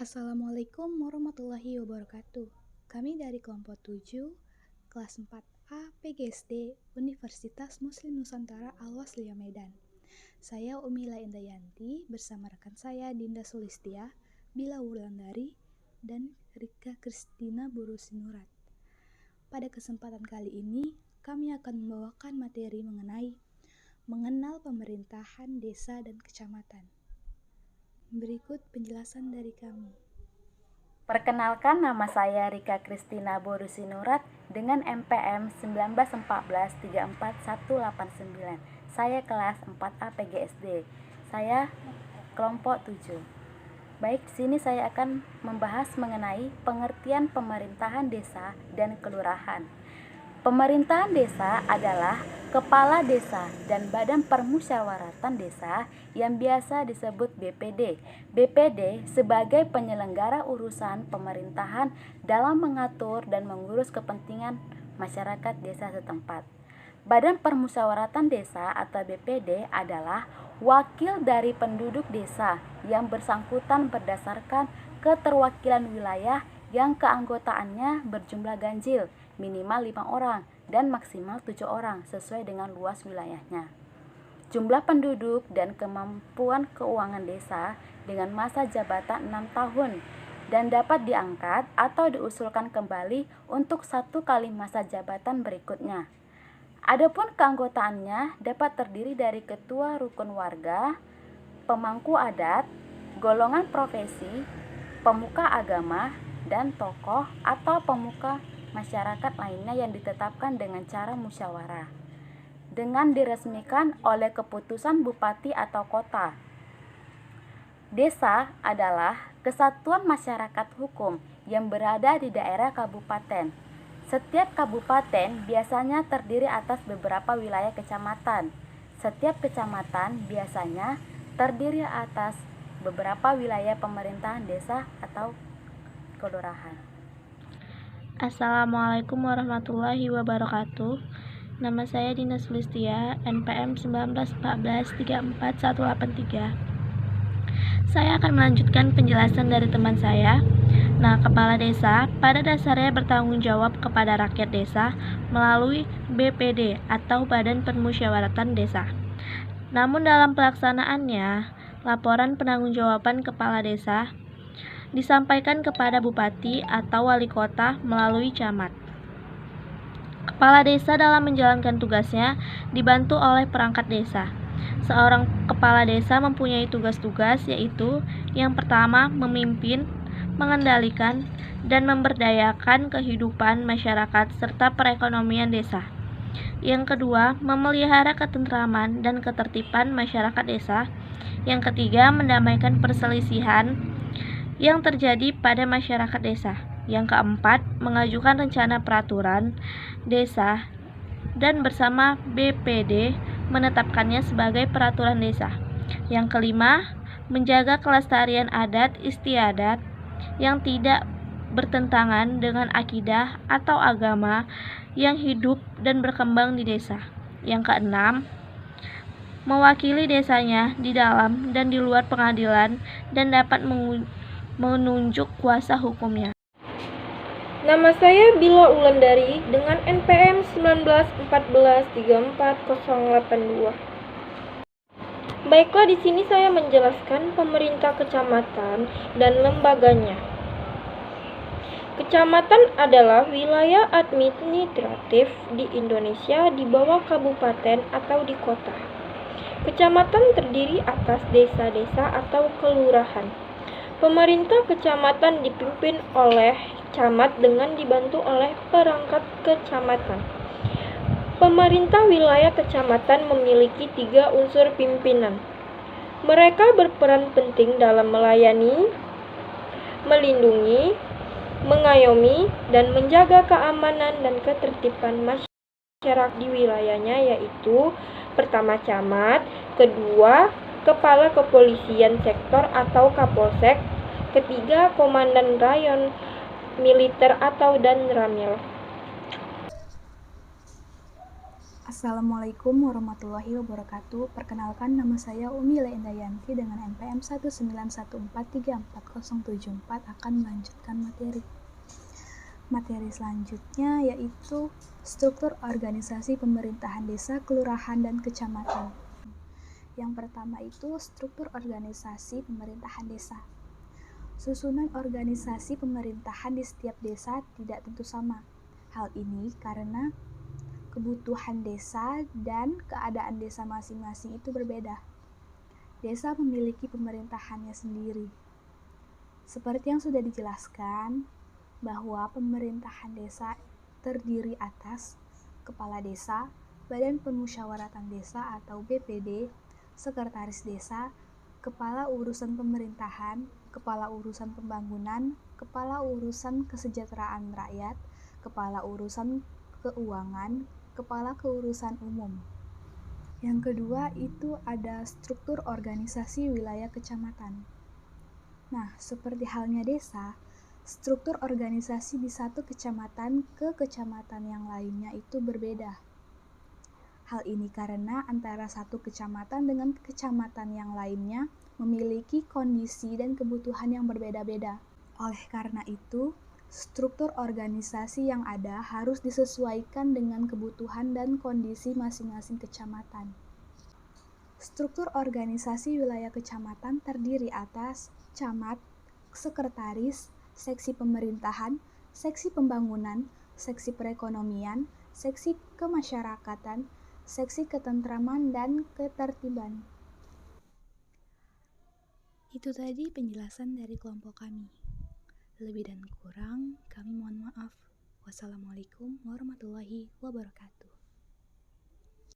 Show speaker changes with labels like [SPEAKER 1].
[SPEAKER 1] Assalamualaikum warahmatullahi wabarakatuh. Kami dari kelompok 7, kelas 4A PGSD Universitas Muslim Nusantara Al-Wasliyah Medan. Saya Umila Indayanti bersama rekan saya Dinda Sulistia, Bila Wulandari, dan Rika Kristina Borusinurat. Pada kesempatan kali ini, kami akan membawakan materi mengenai mengenal pemerintahan desa dan kecamatan. Berikut penjelasan dari kami.
[SPEAKER 2] Perkenalkan, nama saya Rika Kristina Borusinurat dengan MPM 191434189. Saya kelas 4A PGSD. Saya kelompok 7. Baik, di sini saya akan membahas mengenai pengertian pemerintahan desa dan kelurahan. Pemerintahan desa adalah kepala desa dan badan permusyawaratan desa yang biasa disebut BPD. BPD sebagai penyelenggara urusan pemerintahan dalam mengatur dan mengurus kepentingan masyarakat desa setempat. Badan permusyawaratan desa atau BPD adalah wakil dari penduduk desa yang bersangkutan berdasarkan keterwakilan wilayah yang keanggotaannya berjumlah ganjil, minimal 5 orang dan maksimal 7 orang sesuai dengan luas wilayahnya. Jumlah penduduk dan kemampuan keuangan desa dengan masa jabatan 6 tahun dan dapat diangkat atau diusulkan kembali untuk 1 kali masa jabatan berikutnya. Adapun keanggotaannya dapat terdiri dari ketua rukun warga, pemangku adat, golongan profesi, pemuka agama, dan tokoh atau pemuka masyarakat lainnya yang ditetapkan dengan cara musyawarah dengan diresmikan oleh keputusan bupati atau kota. Desa adalah kesatuan masyarakat hukum yang berada di daerah kabupaten. Setiap kabupaten biasanya terdiri atas beberapa wilayah kecamatan. Setiap kecamatan biasanya terdiri atas beberapa wilayah pemerintahan desa atau kelurahan.
[SPEAKER 3] Assalamualaikum warahmatullahi wabarakatuh. Nama saya Dinda Sulistia, NPM 191434183. Saya akan melanjutkan penjelasan dari teman saya. Nah, kepala desa pada dasarnya bertanggung jawab kepada rakyat desa melalui BPD atau Badan Permusyawaratan Desa. Namun dalam pelaksanaannya, laporan penanggung-jawaban kepala desa disampaikan kepada bupati atau wali kota melalui camat. Kepala desa dalam menjalankan tugasnya dibantu oleh perangkat desa. Seorang kepala desa mempunyai tugas-tugas yaitu yang pertama memimpin, mengendalikan, dan memberdayakan kehidupan masyarakat serta perekonomian desa. Yang kedua, memelihara ketentraman dan ketertiban masyarakat desa. Yang ketiga, mendamaikan perselisihan yang terjadi pada masyarakat desa. Yang keempat, mengajukan rencana peraturan desa dan bersama BPD menetapkannya sebagai peraturan desa. Yang kelima, menjaga kelestarian adat istiadat yang tidak bertentangan dengan akidah atau agama yang hidup dan berkembang di desa. Yang keenam, mewakili desanya di dalam dan di luar pengadilan dan dapat menunjuk kuasa hukumnya.
[SPEAKER 4] Nama saya Bila Wulandari dengan NPM 191434082. Baiklah, di sini saya menjelaskan pemerintah kecamatan dan lembaganya. Kecamatan adalah wilayah administratif di Indonesia di bawah kabupaten atau di kota. Kecamatan terdiri atas desa-desa atau kelurahan. Pemerintah kecamatan dipimpin oleh camat dengan dibantu oleh perangkat kecamatan. Pemerintah wilayah kecamatan memiliki 3 unsur pimpinan. Mereka berperan penting dalam melayani, melindungi, mengayomi, dan menjaga keamanan dan ketertiban masyarakat di wilayahnya, yaitu pertama camat, kedua kepala kepolisian sektor atau kapolsek, ketiga komandan rayon militer atau dan ramil.
[SPEAKER 1] Assalamualaikum warahmatullahi wabarakatuh. Perkenalkan, nama saya Umi Leendayanti dengan NPM 191434074 akan melanjutkan materi. Materi selanjutnya yaitu struktur organisasi pemerintahan desa, kelurahan, dan kecamatan. Yang pertama itu struktur organisasi pemerintahan desa. Susunan organisasi pemerintahan di setiap desa tidak tentu sama. Hal ini karena kebutuhan desa dan keadaan desa masing-masing itu berbeda. Desa memiliki pemerintahannya sendiri. Seperti yang sudah dijelaskan, bahwa pemerintahan desa terdiri atas Kepala Desa, Badan Permusyawaratan Desa atau BPD, Sekretaris Desa, Kepala Urusan Pemerintahan, Kepala Urusan Pembangunan, Kepala Urusan Kesejahteraan Rakyat, Kepala Urusan Keuangan, Kepala Keurusan Umum. Yang kedua itu ada struktur organisasi wilayah kecamatan. Nah, seperti halnya desa, struktur organisasi di satu kecamatan ke kecamatan yang lainnya itu berbeda. Hal ini karena antara satu kecamatan dengan kecamatan yang lainnya memiliki kondisi dan kebutuhan yang berbeda-beda. Oleh karena itu, struktur organisasi yang ada harus disesuaikan dengan kebutuhan dan kondisi masing-masing kecamatan. Struktur organisasi wilayah kecamatan terdiri atas camat, sekretaris, seksi pemerintahan, seksi pembangunan, seksi perekonomian, seksi kemasyarakatan, seksi ketentraman, dan ketertiban. Itu tadi penjelasan dari kelompok kami. Lebih dan kurang, kami mohon maaf. Wassalamualaikum warahmatullahi wabarakatuh.